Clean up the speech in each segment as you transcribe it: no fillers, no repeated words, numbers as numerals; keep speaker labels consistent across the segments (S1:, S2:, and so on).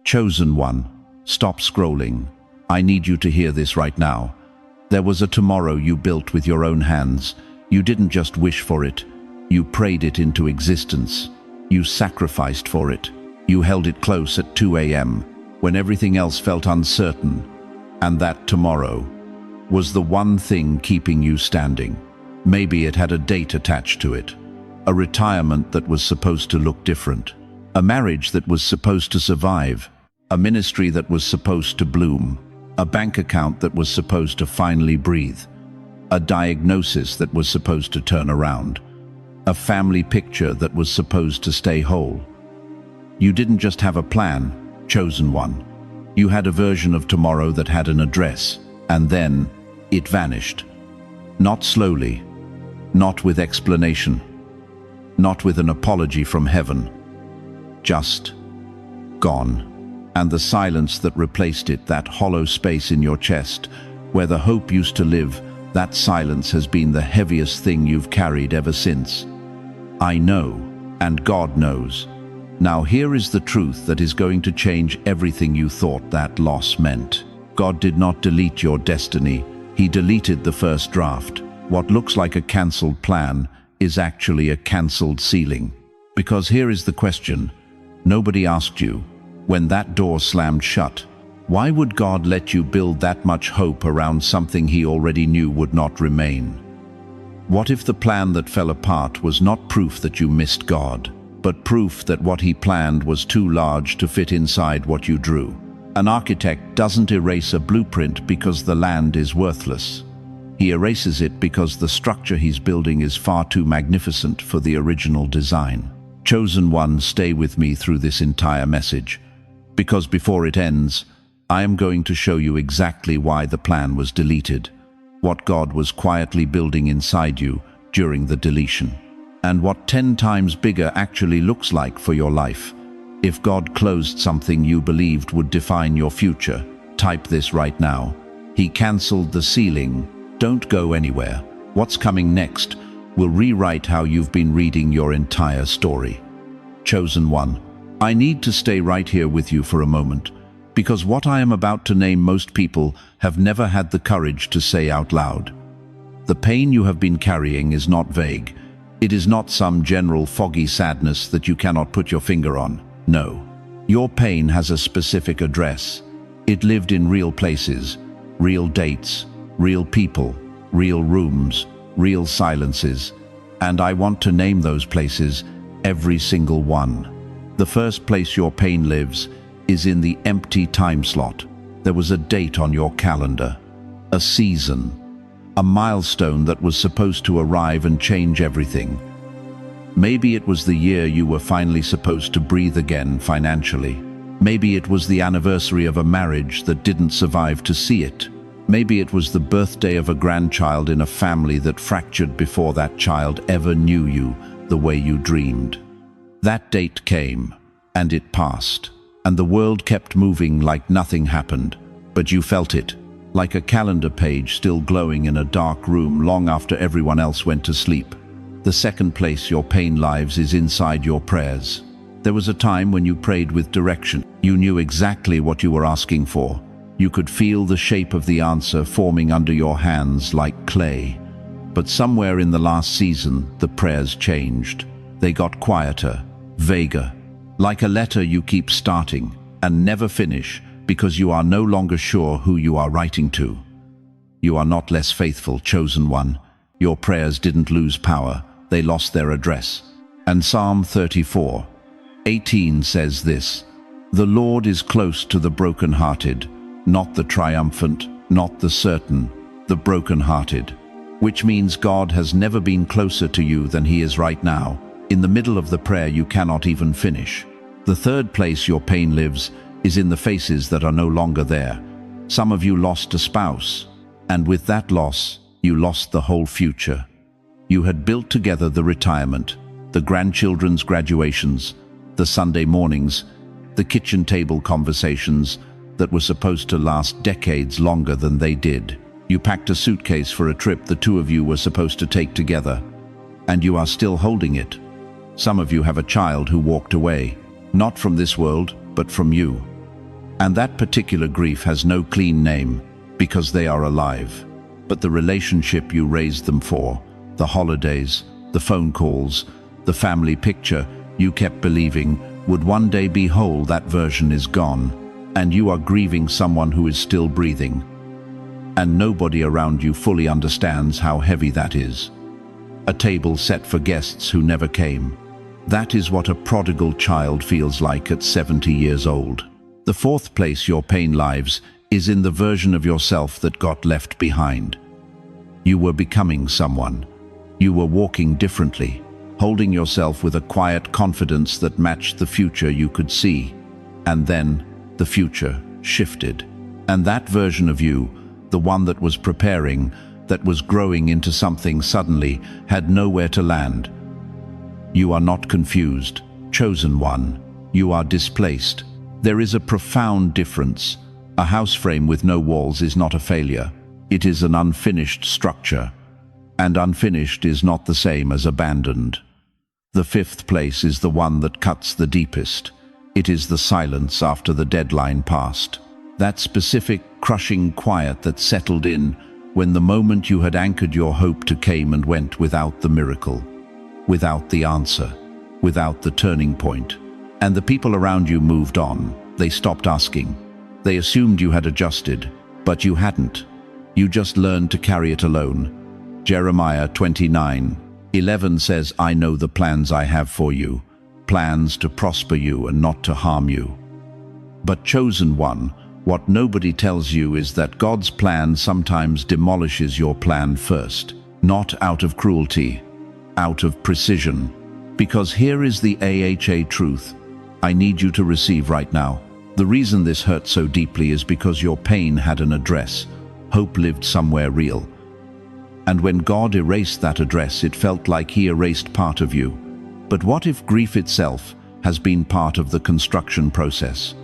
S1: Chosen one, stop scrolling. I need you to hear this right now. There was a tomorrow you built with your own hands. You didn't just wish for it. You prayed it into existence. You sacrificed for it. You held it close at 2 a.m. when everything else felt uncertain. And that tomorrow was the one thing keeping you standing. Maybe it had a date attached to it. A retirement that was supposed to look different. A marriage that was supposed to survive. A ministry that was supposed to bloom. A bank account that was supposed to finally breathe. A diagnosis that was supposed to turn around. A family picture that was supposed to stay whole. You didn't just have a plan, chosen one. You had a version of tomorrow that had an address, and then it vanished. Not slowly, not with explanation, not with an apology from heaven. Just gone. And the silence that replaced it, that hollow space in your chest, where the hope used to live, that silence has been the heaviest thing you've carried ever since. I know, and God knows. Now here is the truth that is going to change everything you thought that loss meant. God did not delete your destiny. He deleted the first draft. What looks like a cancelled plan is actually a cancelled ceiling. Because here is the question. Nobody asked you, when that door slammed shut, why would God let you build that much hope around something he already knew would not remain? What if the plan that fell apart was not proof that you missed God, but proof that what he planned was too large to fit inside what you drew? An architect doesn't erase a blueprint because the land is worthless. He erases it because the structure he's building is far too magnificent for the original design. Chosen one, stay with me through this entire message. Because before it ends, I am going to show you exactly why the plan was deleted, what God was quietly building inside you during the deletion, and what 10 times bigger actually looks like for your life. If God closed something you believed would define your future, type this right now. He cancelled the ceiling. Don't go anywhere. What's coming next will rewrite how you've been reading your entire story. Chosen one, I need to stay right here with you for a moment, because what I am about to name most people have never had the courage to say out loud. The pain you have been carrying is not vague. It is not some general foggy sadness that you cannot put your finger on. No. Your pain has a specific address. It lived in real places, real dates, real people, real rooms, real silences. And I want to name those places, every single one. The first place your pain lives is in the empty time slot. There was a date on your calendar, a season, a milestone that was supposed to arrive and change everything. Maybe it was the year you were finally supposed to breathe again financially. Maybe it was the anniversary of a marriage that didn't survive to see it. Maybe it was the birthday of a grandchild in a family that fractured before that child ever knew you the way you dreamed. That date came, and it passed, and the world kept moving like nothing happened. But you felt it, like a calendar page still glowing in a dark room long after everyone else went to sleep. The second place your pain lives is inside your prayers. There was a time when you prayed with direction. You knew exactly what you were asking for. You could feel the shape of the answer forming under your hands like clay. But somewhere in the last season, the prayers changed. They got quieter, vaguer, like a letter you keep starting and never finish because you are no longer sure who you are writing to. You are not less faithful, chosen one. Your prayers didn't lose power, they lost their address. And Psalm 34:18 says this, "The Lord is close to the brokenhearted, not the triumphant, not the certain, the brokenhearted," which means God has never been closer to you than he is right now, in the middle of the prayer you cannot even finish. The third place your pain lives is in the faces that are no longer there. Some of you lost a spouse, and with that loss, you lost the whole future. You had built together the retirement, the grandchildren's graduations, the Sunday mornings, the kitchen table conversations that were supposed to last decades longer than they did. You packed a suitcase for a trip the two of you were supposed to take together, and you are still holding it. Some of you have a child who walked away, not from this world, but from you. And that particular grief has no clean name, because they are alive. But the relationship you raised them for, the holidays, the phone calls, the family picture you kept believing would one day be whole, that version is gone, and you are grieving someone who is still breathing. And nobody around you fully understands how heavy that is. A table set for guests who never came. That is what a prodigal child feels like at 70 years old. The fourth place your pain lives is in the version of yourself that got left behind. You were becoming someone. You were walking differently, holding yourself with a quiet confidence that matched the future you could see. And then the future shifted. And that version of you, the one that was preparing, that was growing into something, suddenly had nowhere to land. You are not confused, chosen one. You are displaced. There is a profound difference. A house frame with no walls is not a failure. It is an unfinished structure. And unfinished is not the same as abandoned. The fifth place is the one that cuts the deepest. It is the silence after the deadline passed. That specific, crushing quiet that settled in when the moment you had anchored your hope to came and went without the miracle, without the answer, without the turning point. And the people around you moved on. They stopped asking. They assumed you had adjusted, but you hadn't. You just learned to carry it alone. Jeremiah 29:11 says, "I know the plans I have for you, plans to prosper you and not to harm you." But chosen one, what nobody tells you is that God's plan sometimes demolishes your plan first, not out of cruelty, out of precision. Because here is the AHA truth I need you to receive right now. The reason this hurt so deeply is because your pain had an address. Hope lived somewhere real. And when God erased that address, it felt like He erased part of you. But what if grief itself has been part of the construction process?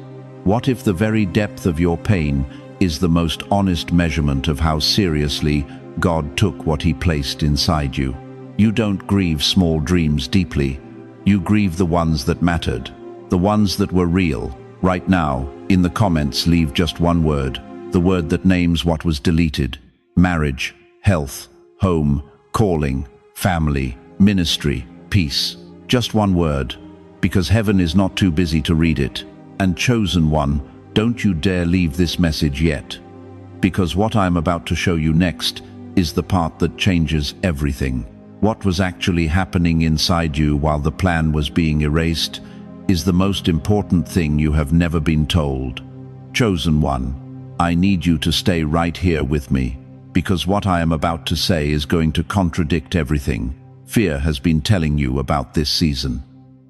S1: What if the very depth of your pain is the most honest measurement of how seriously God took what He placed inside you? You don't grieve small dreams deeply. You grieve the ones that mattered, the ones that were real. Right now, in the comments, leave just one word, the word that names what was deleted. Marriage, health, home, calling, family, ministry, peace. Just one word, because heaven is not too busy to read it. And chosen one, don't you dare leave this message yet. Because what I'm about to show you next is the part that changes everything. What was actually happening inside you while the plan was being erased is the most important thing you have never been told. Chosen one, I need you to stay right here with me, because what I am about to say is going to contradict everything fear has been telling you about this season.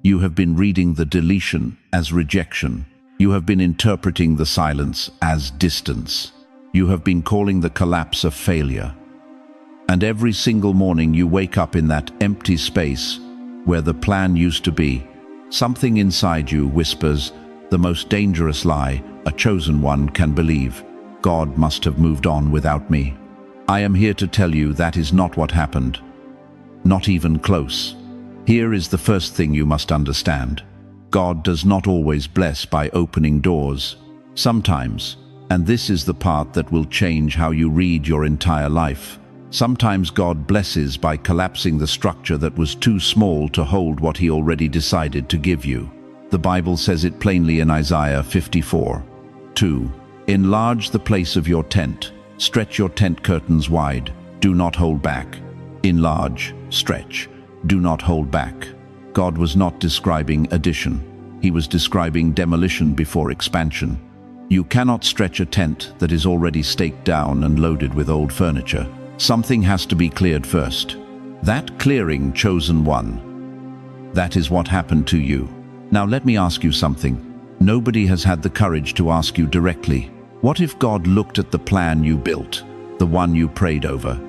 S1: You have been reading the deletion as rejection. You have been interpreting the silence as distance. You have been calling the collapse a failure. And every single morning you wake up in that empty space where the plan used to be. Something inside you whispers the most dangerous lie a chosen one can believe. God must have moved on without me. I am here to tell you that is not what happened. Not even close. Here is the first thing you must understand. God does not always bless by opening doors. Sometimes, and this is the part that will change how you read your entire life, sometimes God blesses by collapsing the structure that was too small to hold what He already decided to give you. The Bible says it plainly in Isaiah 54:2. Enlarge the place of your tent. Stretch your tent curtains wide. Do not hold back. Enlarge, stretch. Do not hold back. God was not describing addition. He was describing demolition before expansion. You cannot stretch a tent that is already staked down and loaded with old furniture. Something has to be cleared first. That clearing, chosen one. That is what happened to you. Now let me ask you something. Nobody has had the courage to ask you directly. What if God looked at the plan you built, the one you prayed over,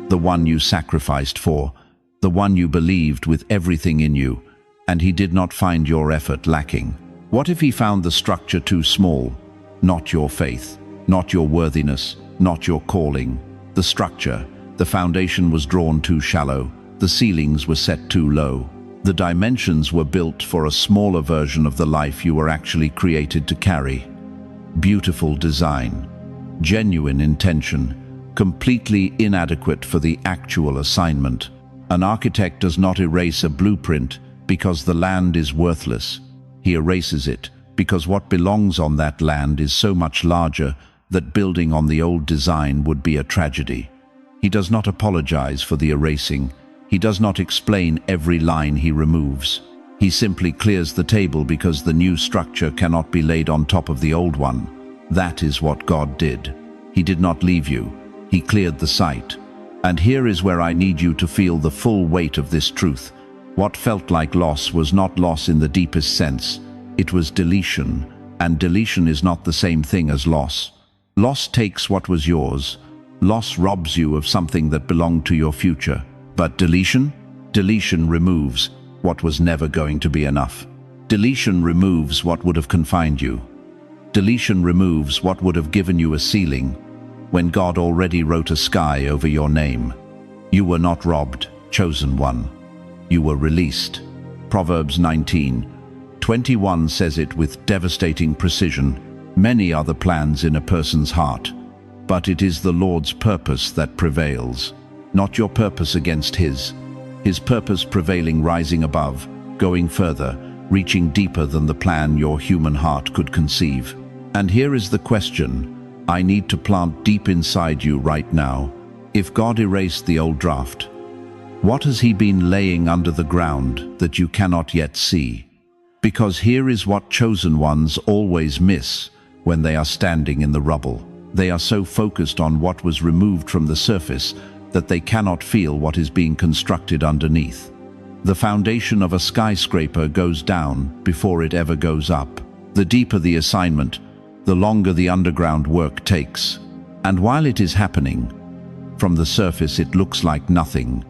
S1: the one you sacrificed for, the one you believed with everything in you, and He did not find your effort lacking? What if He found the structure too small? Not your faith, not your worthiness, not your calling. The structure, the foundation was drawn too shallow, the ceilings were set too low. The dimensions were built for a smaller version of the life you were actually created to carry. beautiful design, genuine intention, completely inadequate for the actual assignment. An architect does not erase a blueprint because the land is worthless. He erases it because what belongs on that land is so much larger that building on the old design would be a tragedy. He does not apologize for the erasing. He does not explain every line he removes. He simply clears the table because the new structure cannot be laid on top of the old one. That is what God did. He did not leave you. He cleared the site. And here is where I need you to feel the full weight of this truth. What felt like loss was not loss in the deepest sense. It was deletion, and deletion is not the same thing as loss. Loss takes what was yours. Loss robs you of something that belonged to your future. But deletion? Deletion removes what was never going to be enough. Deletion removes what would have confined you. Deletion removes what would have given you a ceiling when God already wrote a sky over your name. You were not robbed, chosen one. You were released. Proverbs 19:21 says it with devastating precision. Many are the plans in a person's heart, but it is the Lord's purpose that prevails. Not your purpose against His purpose prevailing, rising above, going further, reaching deeper than the plan your human heart could conceive. And here is the question I need to plant deep inside you right now. If God erased the old draft, what has He been laying under the ground that you cannot yet see? Because here is what chosen ones always miss when they are standing in the rubble. They are so focused on what was removed from the surface that they cannot feel what is being constructed underneath. The foundation of a skyscraper goes down before it ever goes up. The deeper the assignment, the longer the underground work takes. And while it is happening, from the surface it looks like nothing.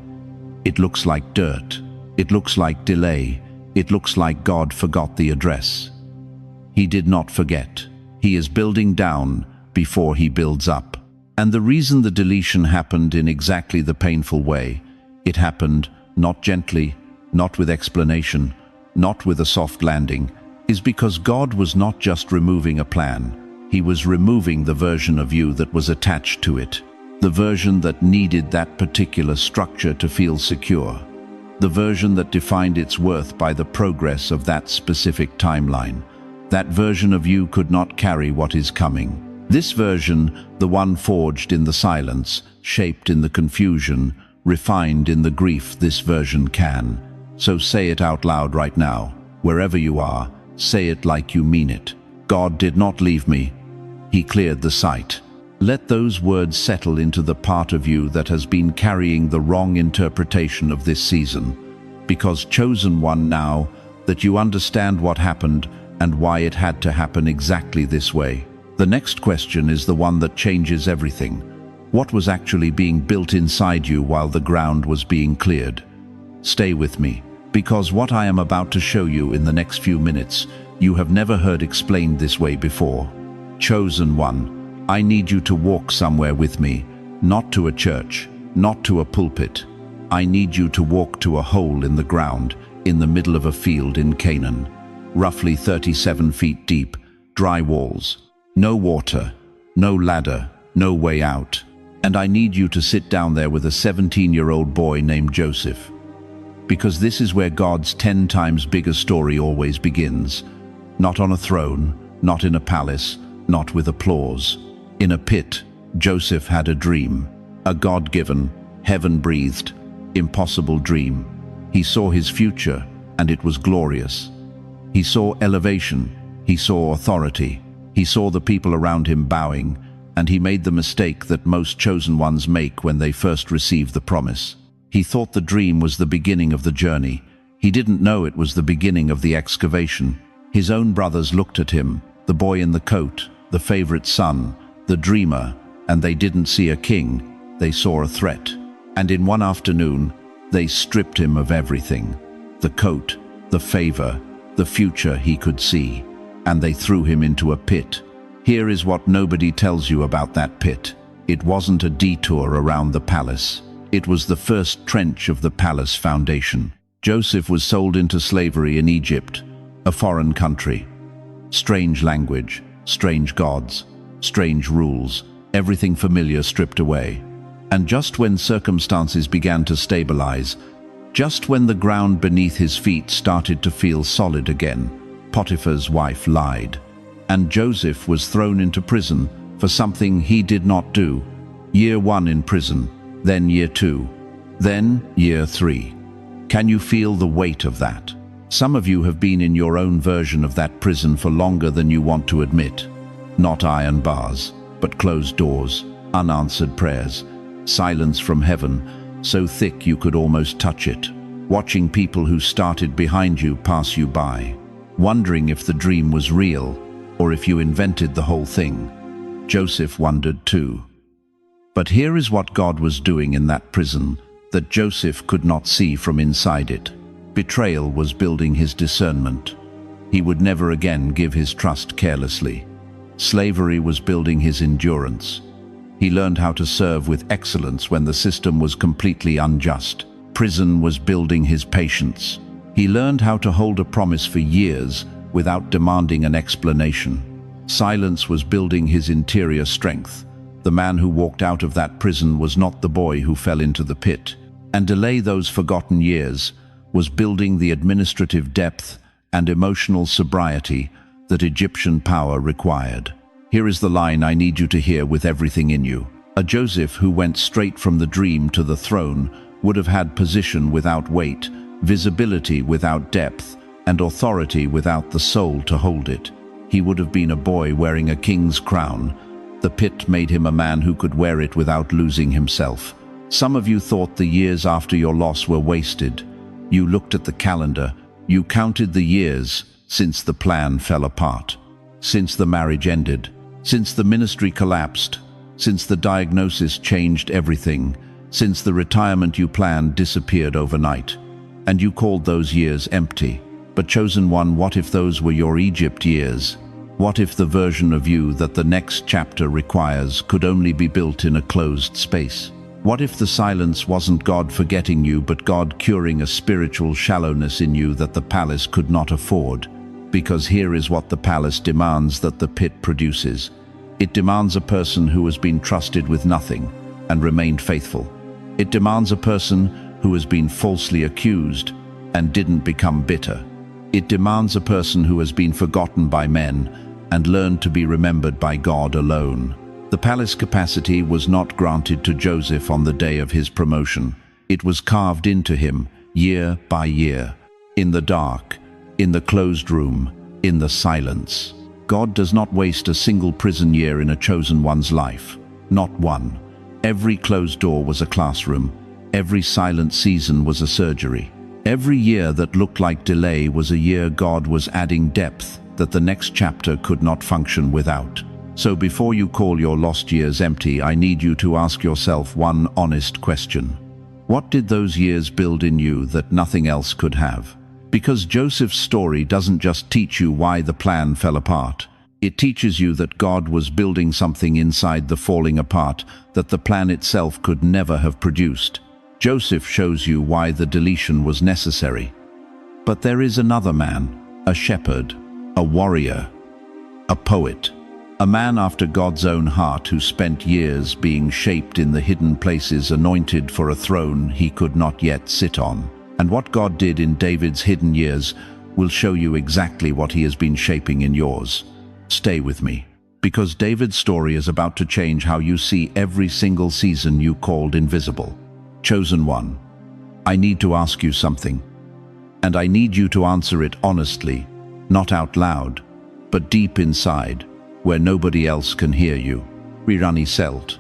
S1: It looks like dirt. It looks like delay. It looks like God forgot the address. He did not forget. He is building down before He builds up. And the reason the deletion happened in exactly the painful way, it happened not gently, not with explanation, not with a soft landing, is because God was not just removing a plan. He was removing the version of you that was attached to it, the version that needed that particular structure to feel secure, the version that defined its worth by the progress of that specific timeline. That version of you could not carry what is coming. This version, the one forged in the silence, shaped in the confusion, refined in the grief, this version can. So say it out loud right now, wherever you are. Say it like you mean it. God did not leave me. He cleared the site. Let those words settle into the part of you that has been carrying the wrong interpretation of this season. Because chosen one, now that you understand what happened and why it had to happen exactly this way, the next question is the one that changes everything. What was actually being built inside you while the ground was being cleared? Stay with me, because what I am about to show you in the next few minutes, you have never heard explained this way before. Chosen one, I need you to walk somewhere with me, not to a church, not to a pulpit. I need you to walk to a hole in the ground, in the middle of a field in Canaan, roughly 37 feet deep, dry walls. No water, no ladder, no way out. And I need you to sit down there with a 17-year-old boy named Joseph. Because this is where God's 10 times bigger story always begins. Not on a throne, not in a palace, not with applause. In a pit, Joseph had a dream. A God-given, heaven-breathed, impossible dream. He saw his future, and it was glorious. He saw elevation. He saw authority. He saw the people around him bowing, and he made the mistake that most chosen ones make when they first receive the promise. He thought the dream was the beginning of the journey. He didn't know it was the beginning of the excavation. His own brothers looked at him, the boy in the coat, the favorite son, the dreamer, and they didn't see a king, they saw a threat. And in one afternoon, they stripped him of everything. The coat, the favor, the future he could see. And they threw him into a pit. Here is what nobody tells you about that pit. It wasn't a detour around the palace. It was the first trench of the palace foundation. Joseph was sold into slavery in Egypt, a foreign country. Strange language, strange gods, strange rules, everything familiar stripped away. And just when circumstances began to stabilize, just when the ground beneath his feet started to feel solid again, Potiphar's wife lied, and Joseph was thrown into prison for something he did not do. Year 1 in prison, then year 2, then year 3. Can you feel the weight of that? Some of you have been in your own version of that prison for longer than you want to admit. Not iron bars, but closed doors, unanswered prayers, silence from heaven, so thick you could almost touch it, watching people who started behind you pass you by, wondering if the dream was real or if you invented the whole thing. Joseph wondered too. But here is what God was doing in that prison that Joseph could not see from inside it. Betrayal was building his discernment. He would never again give his trust carelessly. Slavery was building his endurance. He learned how to serve with excellence when the system was completely unjust. Prison was building his patience. He learned how to hold a promise for years without demanding an explanation. Silence was building his interior strength. The man who walked out of that prison was not the boy who fell into the pit. And delay those forgotten years was building the administrative depth and emotional sobriety that Egyptian power required. Here is the line I need you to hear with everything in you. A Joseph who went straight from the dream to the throne would have had position without weight, visibility without depth, and authority without the soul to hold it. He would have been a boy wearing a king's crown. The pit made him a man who could wear it without losing himself. Some of you thought the years after your loss were wasted. You looked at the calendar, you counted the years since the plan fell apart, since the marriage ended, since the ministry collapsed, since the diagnosis changed everything, since the retirement you planned disappeared overnight. And you called those years empty. But chosen one, what if those were your Egypt years? What if the version of you that the next chapter requires could only be built in a closed space? What if the silence wasn't God forgetting you, but God curing a spiritual shallowness in you that the palace could not afford? Because here is what the palace demands that the pit produces. It demands a person who has been trusted with nothing and remained faithful. It demands a person who has been falsely accused and didn't become bitter. It demands a person who has been forgotten by men and learned to be remembered by God alone. The palace capacity was not granted to Joseph on the day of his promotion. It was carved into him year by year, in the dark, in the closed room, in the silence. God does not waste a single prison year in a chosen one's life. Not one. Every closed door was a classroom. Every silent season was a surgery. Every year that looked like delay was a year God was adding depth that the next chapter could not function without. So before you call your lost years empty, I need you to ask yourself one honest question. What did those years build in you that nothing else could have? Because Joseph's story doesn't just teach you why the plan fell apart. It teaches you that God was building something inside the falling apart that the plan itself could never have produced. Joseph shows you why the deletion was necessary. But there is another man, a shepherd, a warrior, a poet. A man after God's own heart who spent years being shaped in the hidden places, anointed for a throne he could not yet sit on. And what God did in David's hidden years will show you exactly what he has been shaping in yours. Stay with me, because David's story is about to change how you see every single season you called invisible. Chosen one, I need to ask you something, and I need you to answer it honestly, not out loud, but deep inside, where nobody else can hear you. Rirani Selt.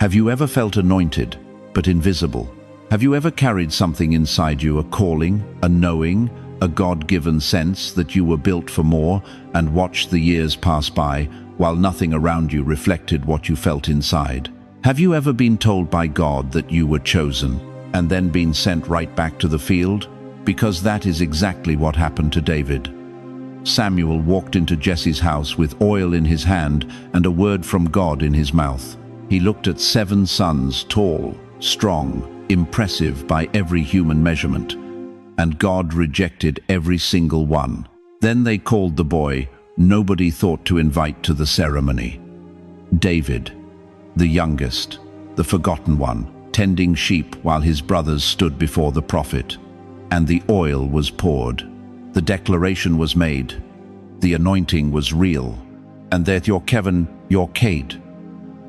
S1: Have you ever felt anointed, but invisible? Have you ever carried something inside you, a calling, a knowing, a God-given sense that you were built for more, and watched the years pass by while nothing around you reflected what you felt inside? Have you ever been told by God that you were chosen, and then been sent right back to the field? Because that is exactly what happened to David. Samuel walked into Jesse's house with oil in his hand and a word from God in his mouth. He looked at 7 sons, tall, strong, impressive by every human measurement, and God rejected every single one. Then they called the boy, nobody thought to invite to the ceremony. David, the youngest, the forgotten one, tending sheep while his brothers stood before the prophet. And the oil was poured. The declaration was made. The anointing was real. And that your Kevin, your Cade.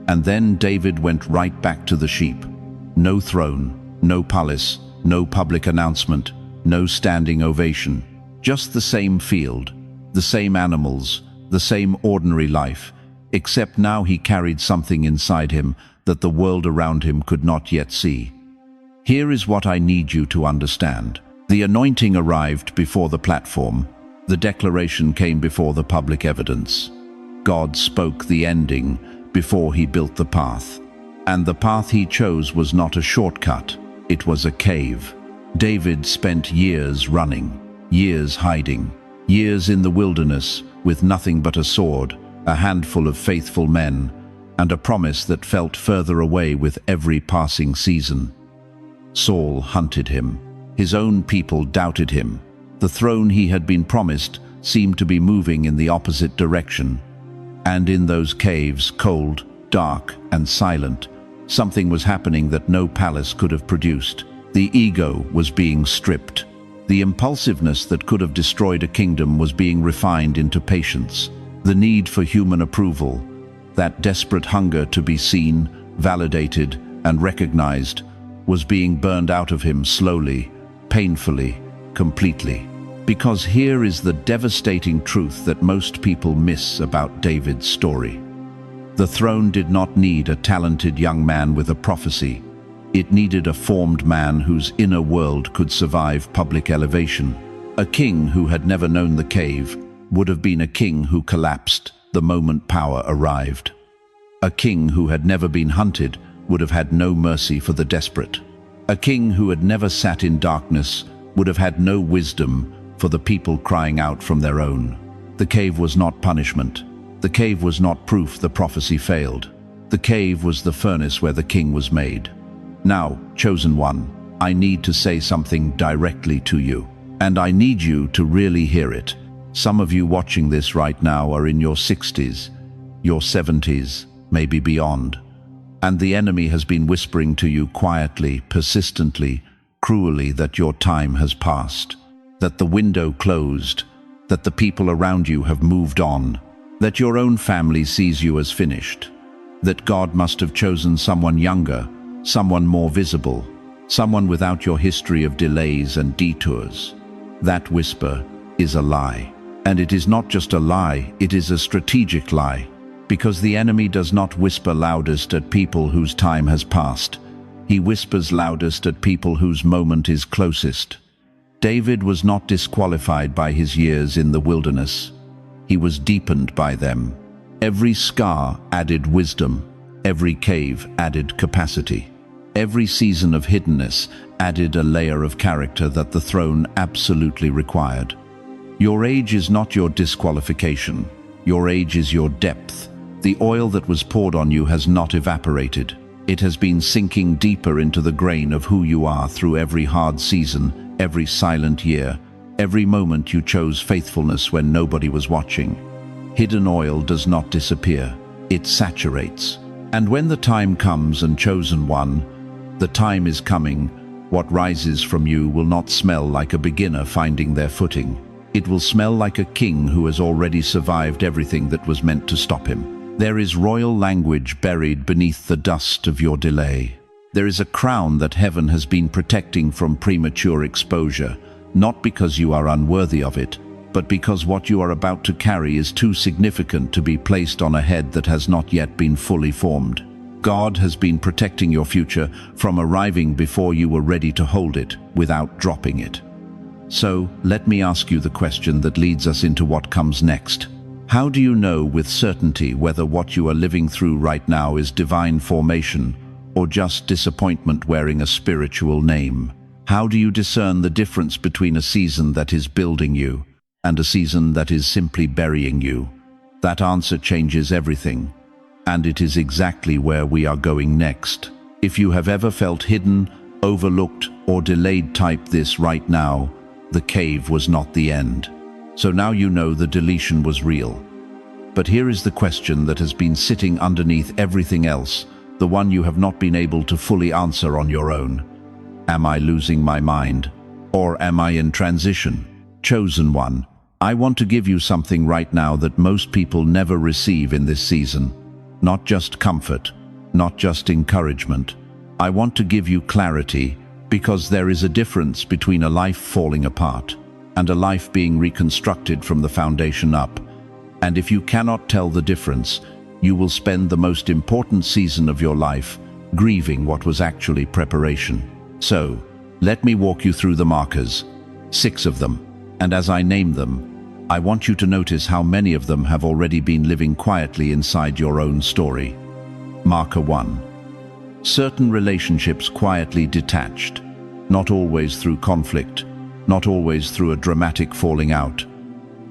S1: And then David went right back to the sheep. No throne, no palace, no public announcement, no standing ovation. Just the same field, the same animals, the same ordinary life, except now he carried something inside him that the world around him could not yet see. Here is what I need you to understand. The anointing arrived before the platform. The declaration came before the public evidence. God spoke the ending before he built the path. And the path he chose was not a shortcut, it was a cave. David spent years running, years hiding, years in the wilderness with nothing but a sword, a handful of faithful men, and a promise that felt further away with every passing season. Saul hunted him. His own people doubted him. The throne he had been promised seemed to be moving in the opposite direction. And in those caves, cold, dark, and silent, something was happening that no palace could have produced. The ego was being stripped. The impulsiveness that could have destroyed a kingdom was being refined into patience. The need for human approval, that desperate hunger to be seen, validated, and recognized, was being burned out of him slowly, painfully, completely. Because here is the devastating truth that most people miss about David's story. The throne did not need a talented young man with a prophecy. It needed a formed man whose inner world could survive public elevation. A king who had never known the cave would have been a king who collapsed the moment power arrived. A king who had never been hunted would have had no mercy for the desperate. A king who had never sat in darkness would have had no wisdom for the people crying out from their own. The cave was not punishment. The cave was not proof the prophecy failed. The cave was the furnace where the king was made. Now, chosen one, I need to say something directly to you. And I need you to really hear it. Some of you watching this right now are in your 60s, your 70s, maybe beyond. And the enemy has been whispering to you quietly, persistently, cruelly that your time has passed, that the window closed, that the people around you have moved on, that your own family sees you as finished, that God must have chosen someone younger, someone more visible, someone without your history of delays and detours. That whisper is a lie. And it is not just a lie, it is a strategic lie. Because the enemy does not whisper loudest at people whose time has passed. He whispers loudest at people whose moment is closest. David was not disqualified by his years in the wilderness. He was deepened by them. Every scar added wisdom. Every cave added capacity. Every season of hiddenness added a layer of character that the throne absolutely required. Your age is not your disqualification. Your age is your depth. The oil that was poured on you has not evaporated. It has been sinking deeper into the grain of who you are through every hard season, every silent year, every moment you chose faithfulness when nobody was watching. Hidden oil does not disappear. It saturates. And when the time comes, and chosen one, the time is coming, what rises from you will not smell like a beginner finding their footing. It will smell like a king who has already survived everything that was meant to stop him. There is royal language buried beneath the dust of your delay. There is a crown that heaven has been protecting from premature exposure, not because you are unworthy of it, but because what you are about to carry is too significant to be placed on a head that has not yet been fully formed. God has been protecting your future from arriving before you were ready to hold it, without dropping it. So, let me ask you the question that leads us into what comes next. How do you know with certainty whether what you are living through right now is divine formation or just disappointment wearing a spiritual name? How do you discern the difference between a season that is building you and a season that is simply burying you? That answer changes everything, and it is exactly where we are going next. If you have ever felt hidden, overlooked, or delayed, type this right now. The cave was not the end. So now you know the deletion was real. But here is the question that has been sitting underneath everything else, the one you have not been able to fully answer on your own. Am I losing my mind? Or am I in transition? Chosen one, I want to give you something right now that most people never receive in this season. Not just comfort, not just encouragement. I want to give you clarity, because there is a difference between a life falling apart and a life being reconstructed from the foundation up. And if you cannot tell the difference, you will spend the most important season of your life grieving what was actually preparation. So, let me walk you through the markers, 6 of them, and as I name them, I want you to notice how many of them have already been living quietly inside your own story. Marker 1. Certain relationships quietly detached, not always through conflict, not always through a dramatic falling out.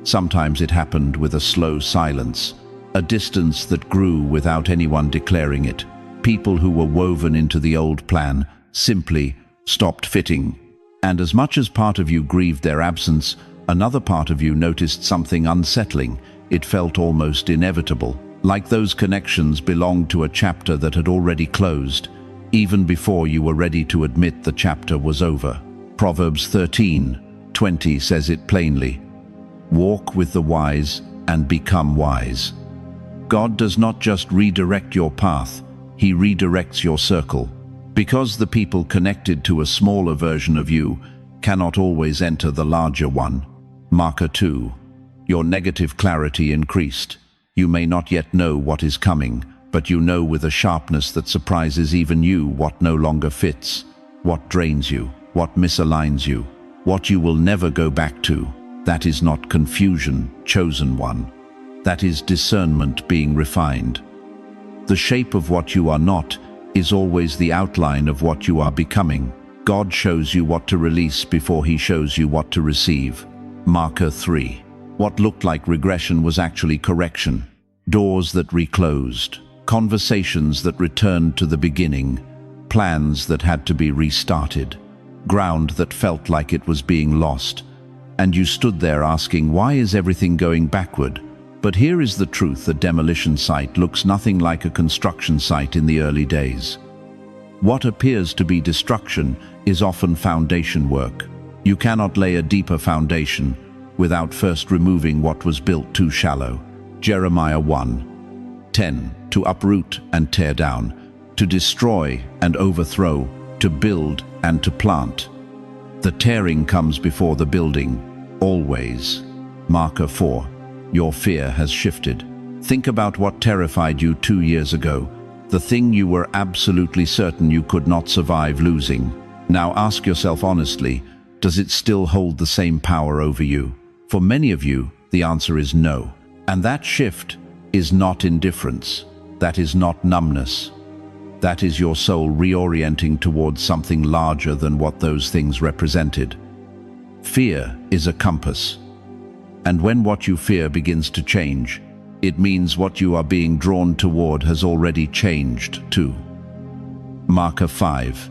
S1: Sometimes it happened with a slow silence, a distance that grew without anyone declaring it. People who were woven into the old plan simply stopped fitting. And as much as part of you grieved their absence, another part of you noticed something unsettling. It felt almost inevitable, like those connections belonged to a chapter that had already closed, even before you were ready to admit the chapter was over. Proverbs 13:20 says it plainly. Walk with the wise and become wise. God does not just redirect your path, He redirects your circle. Because the people connected to a smaller version of you cannot always enter the larger one. Marker 2. Your negative clarity increased. You may not yet know what is coming, but you know with a sharpness that surprises even you what no longer fits, what drains you, what misaligns you, what you will never go back to. That is not confusion, chosen one. That is discernment being refined. The shape of what you are not is always the outline of what you are becoming. God shows you what to release before He shows you what to receive. Marker 3. What looked like regression was actually correction. Doors that reclosed, conversations that returned to the beginning, plans that had to be restarted, ground that felt like it was being lost. And you stood there asking, why is everything going backward? But here is the truth: a demolition site looks nothing like a construction site in the early days. What appears to be destruction is often foundation work. You cannot lay a deeper foundation without first removing what was built too shallow. Jeremiah 1:10. To uproot and tear down, to destroy and overthrow, to build and to plant. The tearing comes before the building, always. Marker 4. Your fear has shifted. Think about what terrified you 2 years ago, the thing you were absolutely certain you could not survive losing. Now ask yourself honestly, does it still hold the same power over you? For many of you, the answer is no. And that shift is not indifference. That is not numbness. That is your soul reorienting towards something larger than what those things represented. Fear is a compass. And when what you fear begins to change, it means what you are being drawn toward has already changed too. Marker 5.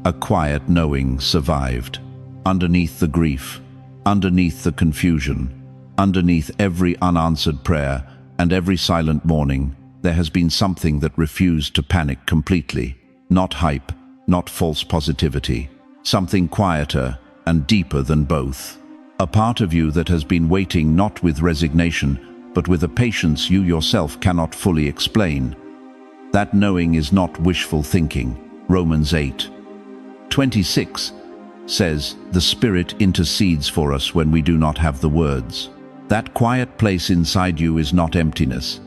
S1: A quiet knowing survived. Underneath the grief, underneath the confusion, underneath every unanswered prayer and every silent mourning, there has been something that refused to panic completely. Not hype, not false positivity. Something quieter and deeper than both. A part of you that has been waiting not with resignation, but with a patience you yourself cannot fully explain. That knowing is not wishful thinking. Romans 8:26 says, the Spirit intercedes for us when we do not have the words. That quiet place inside you is not emptiness.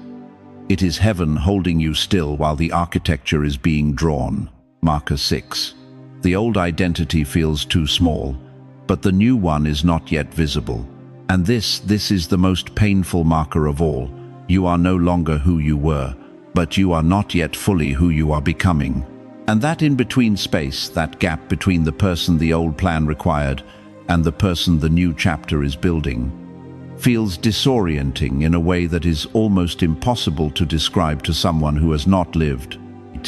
S1: It is heaven holding you still while the architecture is being drawn. Marker 6. The old identity feels too small, but the new one is not yet visible. And this is the most painful marker of all. You are no longer who you were, but you are not yet fully who you are becoming. And that in-between space, that gap between the person the old plan required and the person the new chapter is building, feels disorienting in a way that is almost impossible to describe to someone who has not lived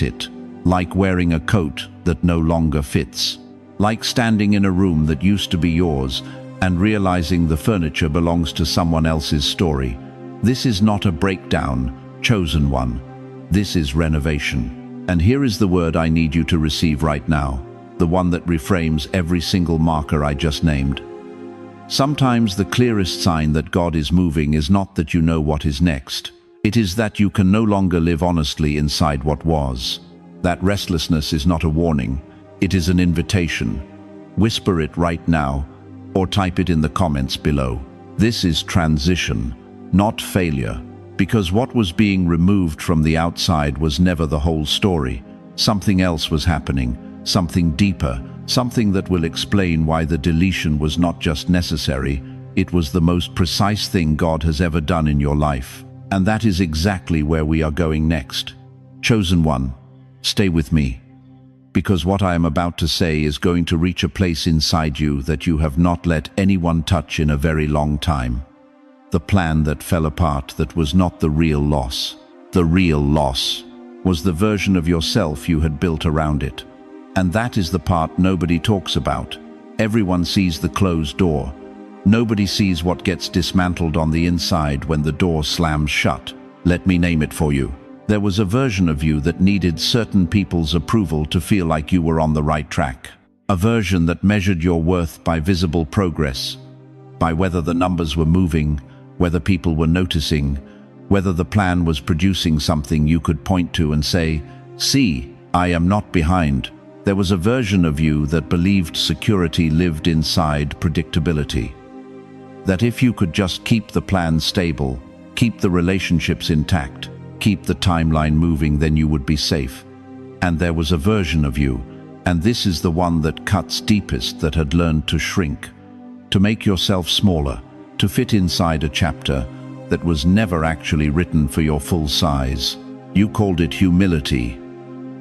S1: it. Like wearing a coat that no longer fits. Like standing in a room that used to be yours, and realizing the furniture belongs to someone else's story. This is not a breakdown, chosen one. This is renovation. And here is the word I need you to receive right now, the one that reframes every single marker I just named. Sometimes the clearest sign that God is moving is not that you know what is next. It is that you can no longer live honestly inside what was. That restlessness is not a warning. It is an invitation. Whisper it right now, or type it in the comments below. This is transition, not failure, because what was being removed from the outside was never the whole story. Something else was happening, something deeper, something that will explain why the deletion was not just necessary, it was the most precise thing God has ever done in your life. And that is exactly where we are going next. Chosen one, stay with me, because what I am about to say is going to reach a place inside you that you have not let anyone touch in a very long time. The plan that fell apart, that was not the real loss. The real loss was the version of yourself you had built around it. And that is the part nobody talks about. Everyone sees the closed door. Nobody sees what gets dismantled on the inside when the door slams shut. Let me name it for you. There was a version of you that needed certain people's approval to feel like you were on the right track. A version that measured your worth by visible progress, by whether the numbers were moving, whether people were noticing, whether the plan was producing something you could point to and say, "See, I am not behind." There was a version of you that believed security lived inside predictability. That if you could just keep the plan stable, keep the relationships intact, keep the timeline moving, then you would be safe. And there was a version of you, and this is the one that cuts deepest, that had learned to shrink, to make yourself smaller, to fit inside a chapter that was never actually written for your full size. You called it humility.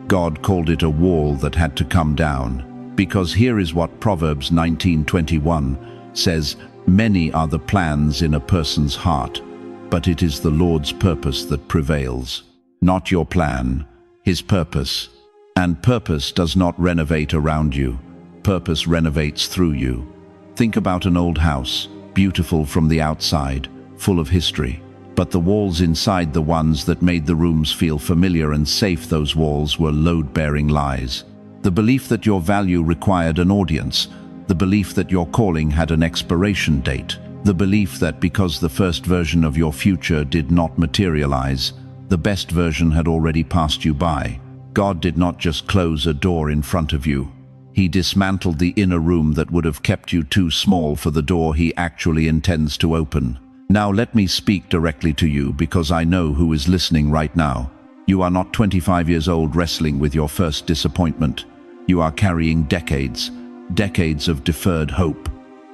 S1: God called it a wall that had to come down. Because here is what Proverbs 19:21 says, "Many are the plans in a person's heart, but it is the Lord's purpose that prevails." Not your plan, His purpose. And purpose does not renovate around you. Purpose renovates through you. Think about an old house, beautiful from the outside, full of history. But the walls inside, the ones that made the rooms feel familiar and safe, those walls were load-bearing lies. The belief that your value required an audience, the belief that your calling had an expiration date, the belief that because the first version of your future did not materialize, the best version had already passed you by. God did not just close a door in front of you. He dismantled the inner room that would have kept you too small for the door He actually intends to open. Now let me speak directly to you, because I know who is listening right now. You are not 25 years old wrestling with your first disappointment. You are carrying decades, decades of deferred hope,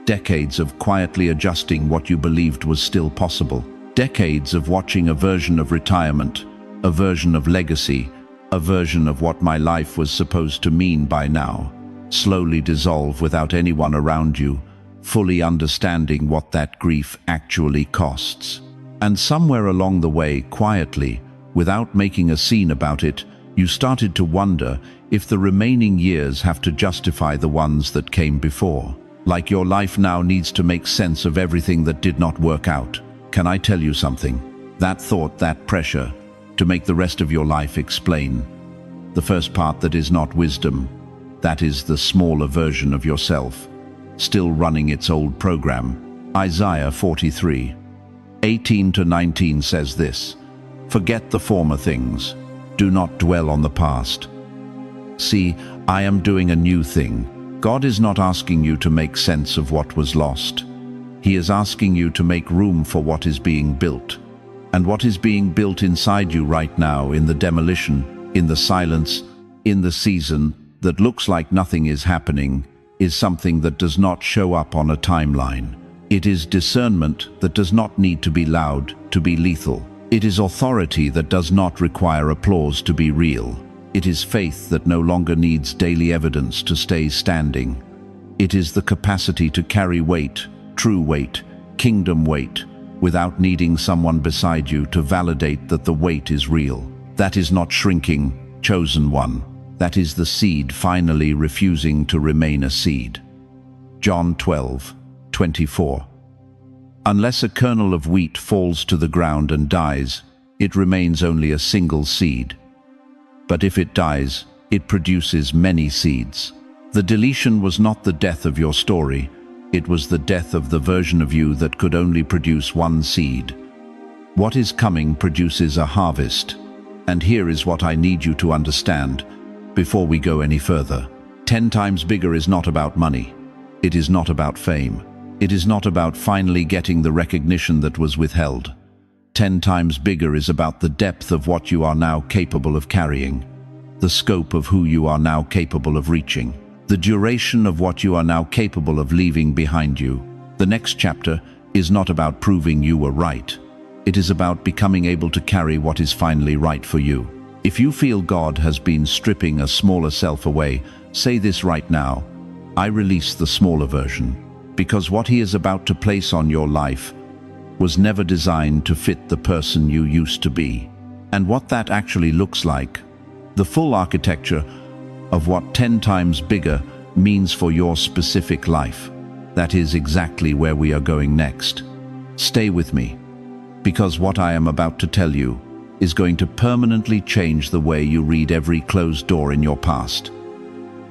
S1: decades of quietly adjusting what you believed was still possible, decades of watching a version of retirement, a version of legacy, a version of what my life was supposed to mean by now, slowly dissolve without anyone around you fully understanding what that grief actually costs. And somewhere along the way, quietly, without making a scene about it, you started to wonder if the remaining years have to justify the ones that came before. Like your life now needs to make sense of everything that did not work out. Can I tell you something? That thought, that pressure to make the rest of your life explain. The first part that is not wisdom, that is the smaller version of yourself, still running its old program. Isaiah 43:18-19 says this, "Forget the former things. Do not dwell on the past. See, I am doing a new thing." God is not asking you to make sense of what was lost. He is asking you to make room for what is being built. And what is being built inside you right now, in the demolition, in the silence, in the season that looks like nothing is happening, is something that does not show up on a timeline. It is discernment that does not need to be loud to be lethal. It is authority that does not require applause to be real. It is faith that no longer needs daily evidence to stay standing. It is the capacity to carry weight, true weight, kingdom weight, without needing someone beside you to validate that the weight is real. That is not shrinking, chosen one. That is the seed finally refusing to remain a seed. John 12, 24. Unless a kernel of wheat falls to the ground and dies, it remains only a single seed. But if it dies, it produces many seeds. The deletion was not the death of your story, it was the death of the version of you that could only produce one seed. What is coming produces a harvest. And here is what I need you to understand before we go any further. 10 times bigger is not about money. It is not about fame. It is not about finally getting the recognition that was withheld. 10 times bigger is about the depth of what you are now capable of carrying, the scope of who you are now capable of reaching, the duration of what you are now capable of leaving behind you. The next chapter is not about proving you were right. It is about becoming able to carry what is finally right for you. If you feel God has been stripping a smaller self away, say this right now: I release the smaller version, because what He is about to place on your life was never designed to fit the person you used to be. And what that actually looks like, the full architecture of what 10 times bigger means for your specific life, that is exactly where we are going next. Stay with me, because what I am about to tell you is going to permanently change the way you read every closed door in your past.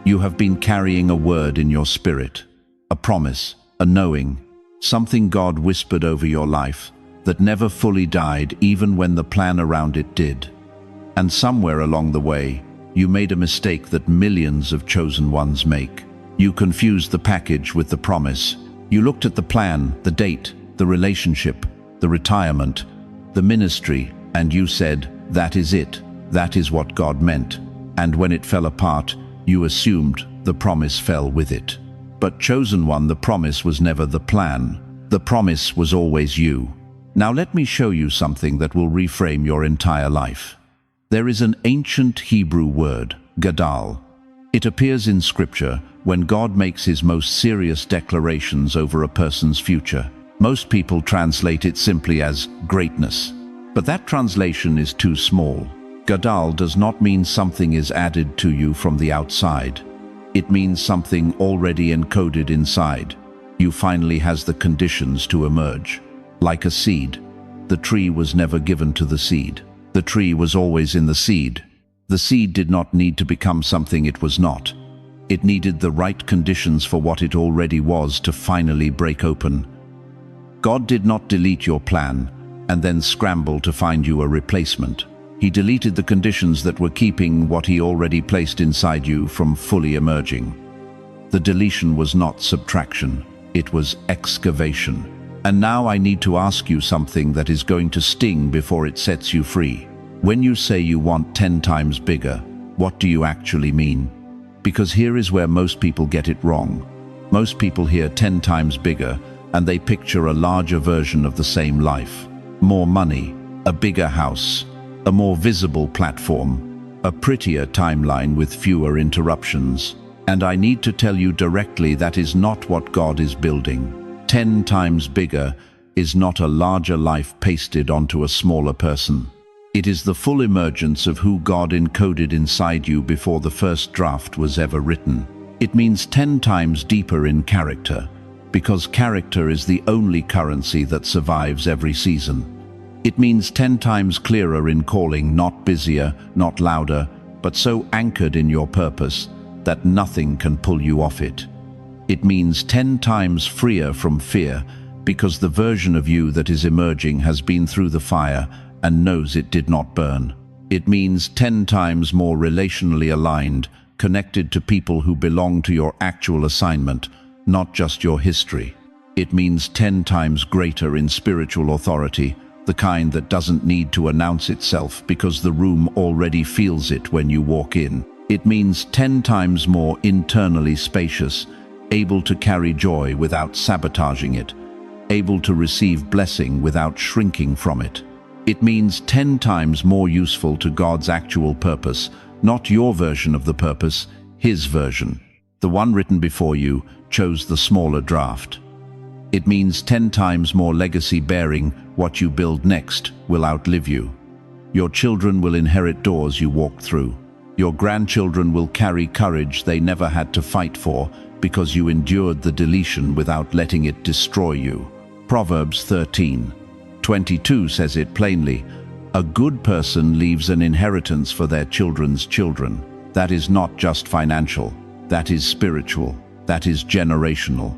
S1: You have been carrying a word in your spirit, a promise, a knowing, something God whispered over your life that never fully died even when the plan around it did. And somewhere along the way, you made a mistake that millions of chosen ones make. You confused the package with the promise. You looked at the plan, the date, the relationship, the retirement, the ministry, and you said, that is it. That is what God meant. And when it fell apart, you assumed the promise fell with it. But chosen one, the promise was never the plan. The promise was always you. Now let me show you something that will reframe your entire life. There is an ancient Hebrew word, gadal. It appears in Scripture when God makes His most serious declarations over a person's future. Most people translate it simply as greatness. But that translation is too small. Gadal does not mean something is added to you from the outside. It means something already encoded inside. You finally has the conditions to emerge. Like a seed, the tree was never given to the seed. The tree was always in the seed. The seed did not need to become something it was not. It needed the right conditions for what it already was to finally break open. God did not delete your plan and then scramble to find you a replacement. He deleted the conditions that were keeping what He already placed inside you from fully emerging. The deletion was not subtraction, it was excavation. And now I need to ask you something that is going to sting before it sets you free. When you say you want 10 times bigger, what do you actually mean? Because here is where most people get it wrong. Most people hear 10 times bigger and they picture a larger version of the same life. More money, a bigger house, a more visible platform, a prettier timeline with fewer interruptions. And I need to tell you directly, that is not what God is building. 10 times bigger is not a larger life pasted onto a smaller person. It is the full emergence of who God encoded inside you before the first draft was ever written. It means 10 times deeper in character, because character is the only currency that survives every season. It means 10 times clearer in calling, not busier, not louder, but so anchored in your purpose that nothing can pull you off it. It means 10 times freer from fear, because the version of you that is emerging has been through the fire and knows it did not burn. It means 10 times more relationally aligned, connected to people who belong to your actual assignment, not just your history. It means 10 times greater in spiritual authority, the kind that doesn't need to announce itself because the room already feels it when you walk in. It means 10 times more internally spacious, able to carry joy without sabotaging it, able to receive blessing without shrinking from it. It means 10 times more useful to God's actual purpose, not your version of the purpose, His version. The one written before you chose the smaller draft. It means 10 times more legacy bearing. What you build next will outlive you. Your children will inherit doors you walked through. Your grandchildren will carry courage they never had to fight for, because you endured the deletion without letting it destroy you. Proverbs 13:22 says it plainly, "A good person leaves an inheritance for their children's children." That is not just financial, that is spiritual, that is generational.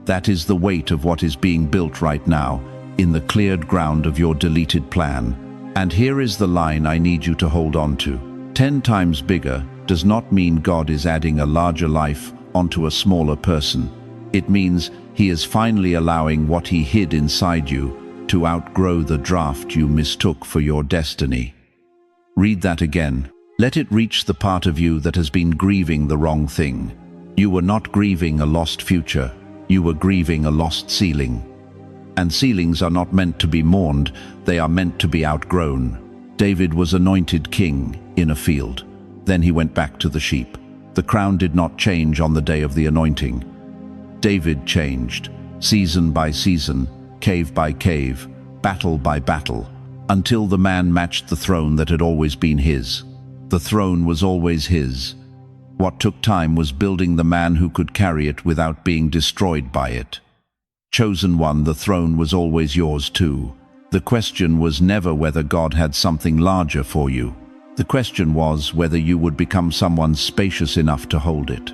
S1: That is the weight of what is being built right now, in the cleared ground of your deleted plan. And here is the line I need you to hold on to. 10 times bigger does not mean God is adding a larger life onto a smaller person. It means He is finally allowing what He hid inside you to outgrow the draft you mistook for your destiny. Read that again. Let it reach the part of you that has been grieving the wrong thing. You were not grieving a lost future. You were grieving a lost ceiling. And ceilings are not meant to be mourned, they are meant to be outgrown. David was anointed king in a field. Then he went back to the sheep. The crown did not change on the day of the anointing. David changed, season by season, cave by cave, battle by battle, until the man matched the throne that had always been his. The throne was always his. What took time was building the man who could carry it without being destroyed by it. Chosen one, the throne was always yours too. The question was never whether God had something larger for you. The question was whether you would become someone spacious enough to hold it.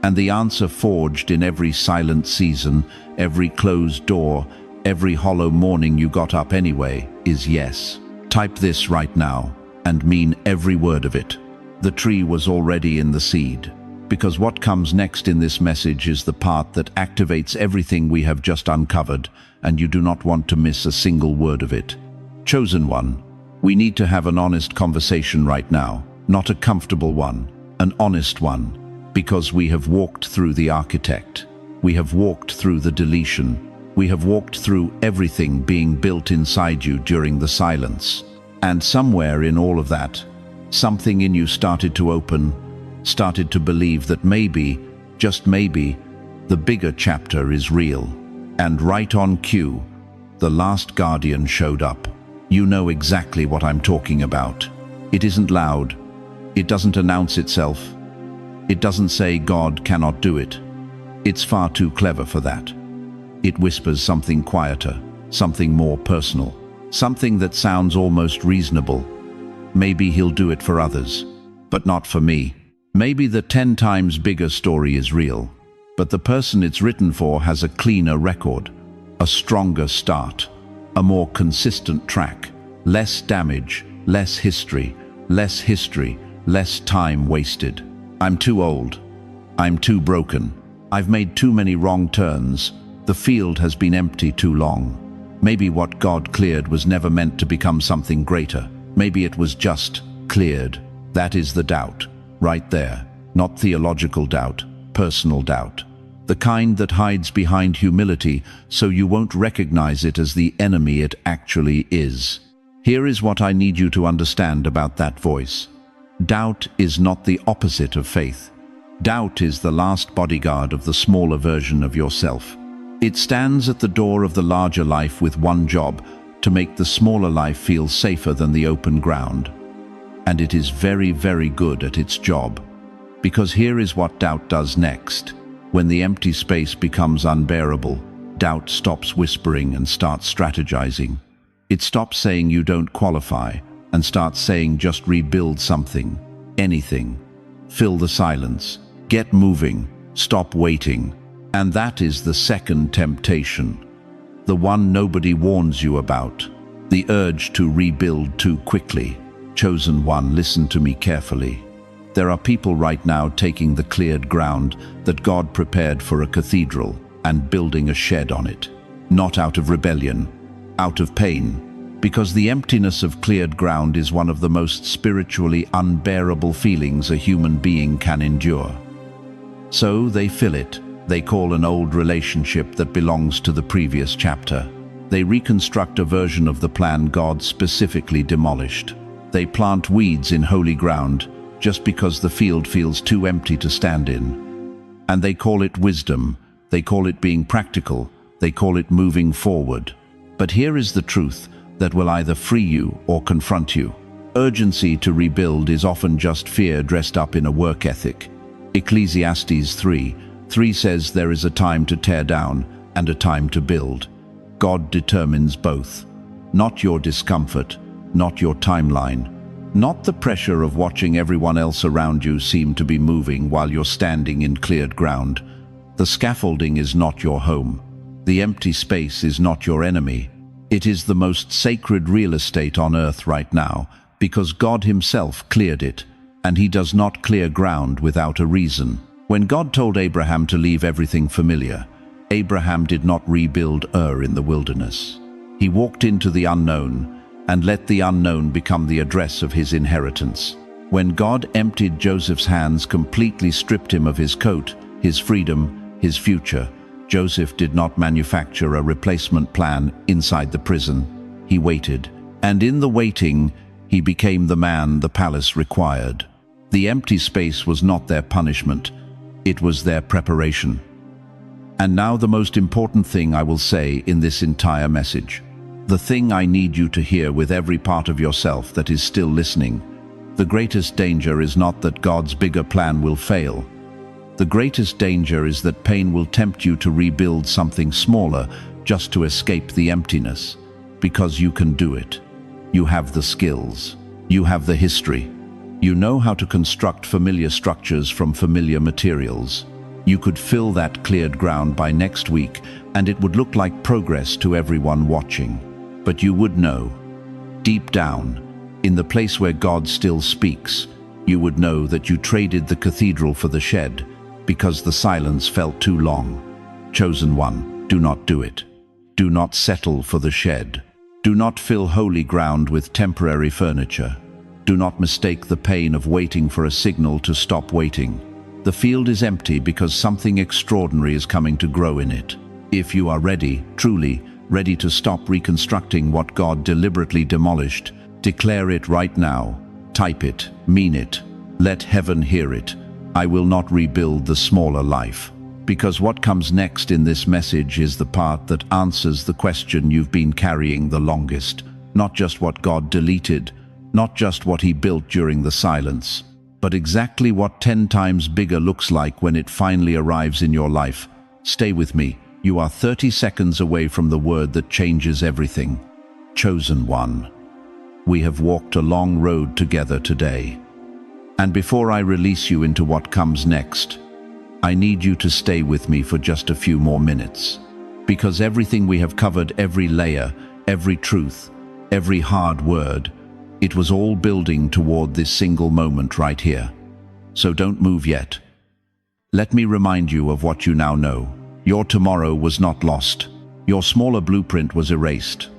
S1: And the answer forged in every silent season, every closed door, every hollow morning you got up anyway, is yes. Type this right now and mean every word of it. The tree was already in the seed. Because what comes next in this message is the part that activates everything we have just uncovered, and you do not want to miss a single word of it. Chosen one, we need to have an honest conversation right now, not a comfortable one, an honest one, because we have walked through the architect. We have walked through the deletion. We have walked through everything being built inside you during the silence. And somewhere in all of that, something in you started to open, started to believe that maybe, just maybe, the bigger chapter is real. And right on cue, the last guardian showed up. You know exactly what I'm talking about. It isn't loud. It doesn't announce itself. It doesn't say God cannot do it. It's far too clever for that. It whispers something quieter, something more personal, something that sounds almost reasonable. Maybe He'll do it for others, but not for me. Maybe the 10 times bigger story is real, but the person it's written for has a cleaner record, a stronger start, a more consistent track, less damage, less history, less time wasted. I'm too old. I'm too broken. I've made too many wrong turns. The field has been empty too long. Maybe what God cleared was never meant to become something greater. Maybe it was just cleared. That is the doubt. Right there, not theological doubt, personal doubt. The kind that hides behind humility so you won't recognize it as the enemy it actually is. Here is what I need you to understand about that voice. Doubt is not the opposite of faith. Doubt is the last bodyguard of the smaller version of yourself. It stands at the door of the larger life with one job, to make the smaller life feel safer than the open ground. And it is very, very good at its job. Because here is what doubt does next. When the empty space becomes unbearable, doubt stops whispering and starts strategizing. It stops saying you don't qualify and starts saying just rebuild something, anything. Fill the silence, get moving, stop waiting. And that is the second temptation. The one nobody warns you about. The urge to rebuild too quickly. Chosen one, listen to me carefully. There are people right now taking the cleared ground that God prepared for a cathedral and building a shed on it. Not out of rebellion, out of pain. Because the emptiness of cleared ground is one of the most spiritually unbearable feelings a human being can endure. So they fill it. They call an old relationship that belongs to the previous chapter. They reconstruct a version of the plan God specifically demolished. They plant weeds in holy ground just because the field feels too empty to stand in. And they call it wisdom, they call it being practical, they call it moving forward. But here is the truth that will either free you or confront you. Urgency to rebuild is often just fear dressed up in a work ethic. Ecclesiastes 3, 3 says there is a time to tear down and a time to build. God determines both. Not your discomfort, not your timeline, not the pressure of watching everyone else around you seem to be moving while you're standing in cleared ground. The scaffolding is not your home. The empty space is not your enemy. It is the most sacred real estate on earth right now, because God himself cleared it, and he does not clear ground without a reason. When God told Abraham to leave everything familiar, Abraham did not rebuild Ur in the wilderness. He walked into the unknown and let the unknown become the address of his inheritance. When God emptied Joseph's hands, completely stripped him of his coat, his freedom, his future, Joseph did not manufacture a replacement plan inside the prison. He waited, and in the waiting, he became the man the palace required. The empty space was not their punishment, it was their preparation. And now the most important thing I will say in this entire message. The thing I need you to hear with every part of yourself that is still listening. The greatest danger is not that God's bigger plan will fail. The greatest danger is that pain will tempt you to rebuild something smaller just to escape the emptiness. Because you can do it. You have the skills. You have the history. You know how to construct familiar structures from familiar materials. You could fill that cleared ground by next week, and it would look like progress to everyone watching. But you would know, deep down, in the place where God still speaks, you would know that you traded the cathedral for the shed, because the silence felt too long. Chosen one, do not do it. Do not settle for the shed. Do not fill holy ground with temporary furniture. Do not mistake the pain of waiting for a signal to stop waiting. The field is empty because something extraordinary is coming to grow in it. If you are ready, truly ready to stop reconstructing what God deliberately demolished, declare it right now. Type it, mean it. Let heaven hear it. I will not rebuild the smaller life. Because what comes next in this message is the part that answers the question you've been carrying the longest. Not just what God deleted, not just what he built during the silence, but exactly what 10 times bigger looks like when it finally arrives in your life. Stay with me. You are 30 seconds away from the word that changes everything. Chosen one. We have walked a long road together today. And before I release you into what comes next, I need you to stay with me for just a few more minutes. Because everything we have covered, every layer, every truth, every hard word, it was all building toward this single moment right here. So don't move yet. Let me remind you of what you now know. Your tomorrow was not lost. Your smaller blueprint was erased.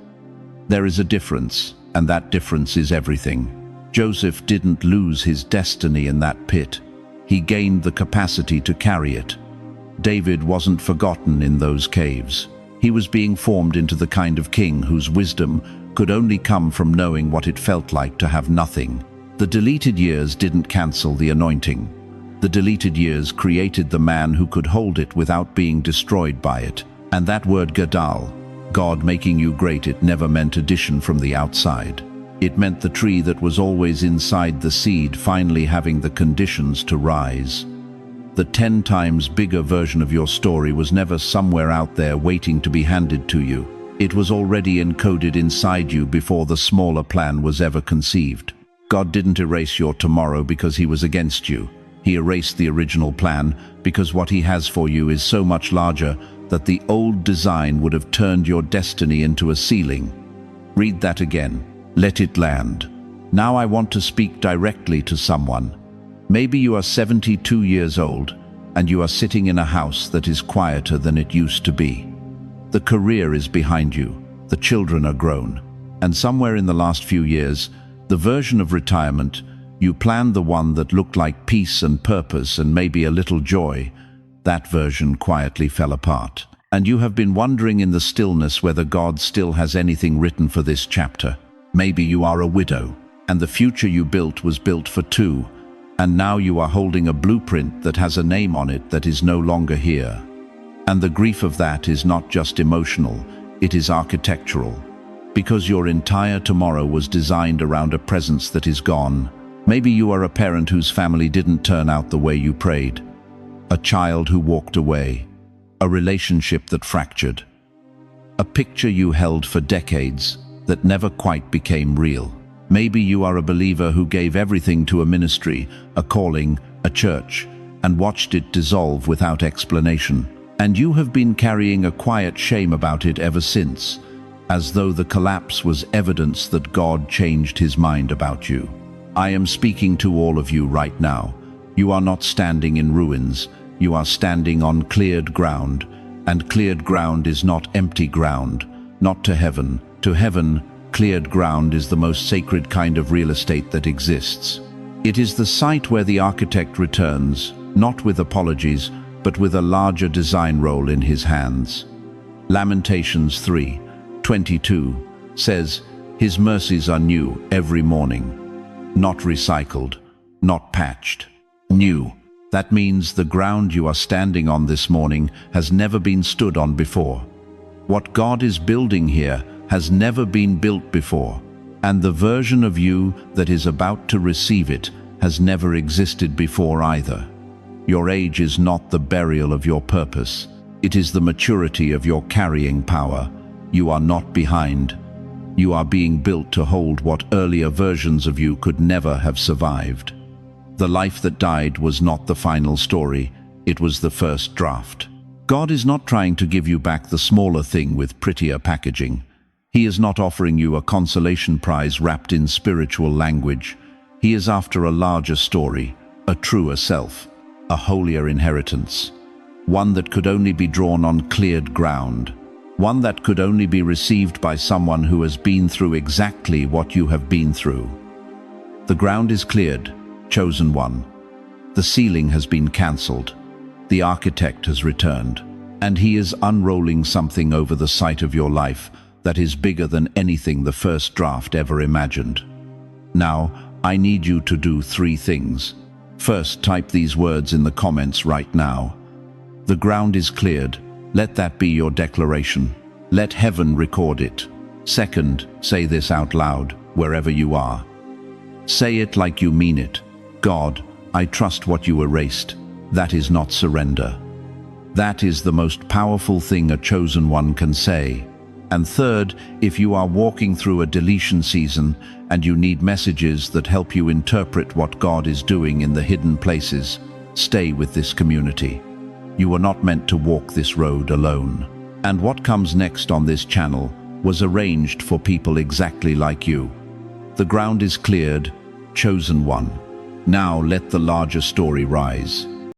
S1: There is a difference, and that difference is everything. Joseph didn't lose his destiny in that pit. He gained the capacity to carry it. David wasn't forgotten in those caves. He was being formed into the kind of king whose wisdom could only come from knowing what it felt like to have nothing. The deleted years didn't cancel the anointing. The deleted years created the man who could hold it without being destroyed by it. And that word Gadal, God making you great, it never meant addition from the outside. It meant the tree that was always inside the seed finally having the conditions to rise. The 10 times bigger version of your story was never somewhere out there waiting to be handed to you. It was already encoded inside you before the smaller plan was ever conceived. God didn't erase your tomorrow because he was against you. He erased the original plan because what he has for you is so much larger that the old design would have turned your destiny into a ceiling. Read that again. Let it land. Now I want to speak directly to someone. Maybe you are 72 years old and you are sitting in a house that is quieter than it used to be. The career is behind you. The children are grown. And somewhere in the last few years, the version of retirement, you planned the one that looked like peace and purpose and maybe a little joy. That version quietly fell apart. And you have been wondering in the stillness whether God still has anything written for this chapter. Maybe you are a widow, and the future you built was built for two, and now you are holding a blueprint that has a name on it that is no longer here. And the grief of that is not just emotional, it is architectural. Because your entire tomorrow was designed around a presence that is gone. Maybe you are a parent whose family didn't turn out the way you prayed. a child who walked away, a relationship that fractured, a picture you held for decades that never quite became real. Maybe you are a believer who gave everything to a ministry, a calling, a church, and watched it dissolve without explanation. And you have been carrying a quiet shame about it ever since, as though the collapse was evidence that God changed his mind about you. I am speaking to all of you right now. You are not standing in ruins. You are standing on cleared ground, and cleared ground is not empty ground, not to heaven. To heaven, cleared ground is the most sacred kind of real estate that exists. It is the site where the architect returns, not with apologies, but with a larger design role in his hands. Lamentations 3:22 says, "His mercies are new every morning." Not recycled, not patched. New. That means the ground you are standing on this morning has never been stood on before. What God is building here has never been built before, and the version of you that is about to receive it has never existed before either. Your age is not the burial of your purpose. It is the maturity of your carrying power. You are not behind. You are being built to hold what earlier versions of you could never have survived. The life that died was not the final story. It was the first draft. God is not trying to give you back the smaller thing with prettier packaging. He is not offering you a consolation prize wrapped in spiritual language. He is after a larger story, a truer self, a holier inheritance, one that could only be drawn on cleared ground, one that could only be received by someone who has been through exactly what you have been through. The ground is cleared, chosen one. The ceiling has been cancelled. The architect has returned, and he is unrolling something over the site of your life that is bigger than anything the first draft ever imagined. Now, I need you to do 3 things. First, type these words in the comments right now. The ground is cleared. Let that be your declaration. Let heaven record it. Second, say this out loud, wherever you are. Say it like you mean it. God, I trust what you erased. That is not surrender. That is the most powerful thing a chosen one can say. And third, if you are walking through a deletion season and you need messages that help you interpret what God is doing in the hidden places, stay with this community. You were not meant to walk this road alone. And what comes next on this channel was arranged for people exactly like you. The ground is cleared, chosen one. Now let the larger story rise.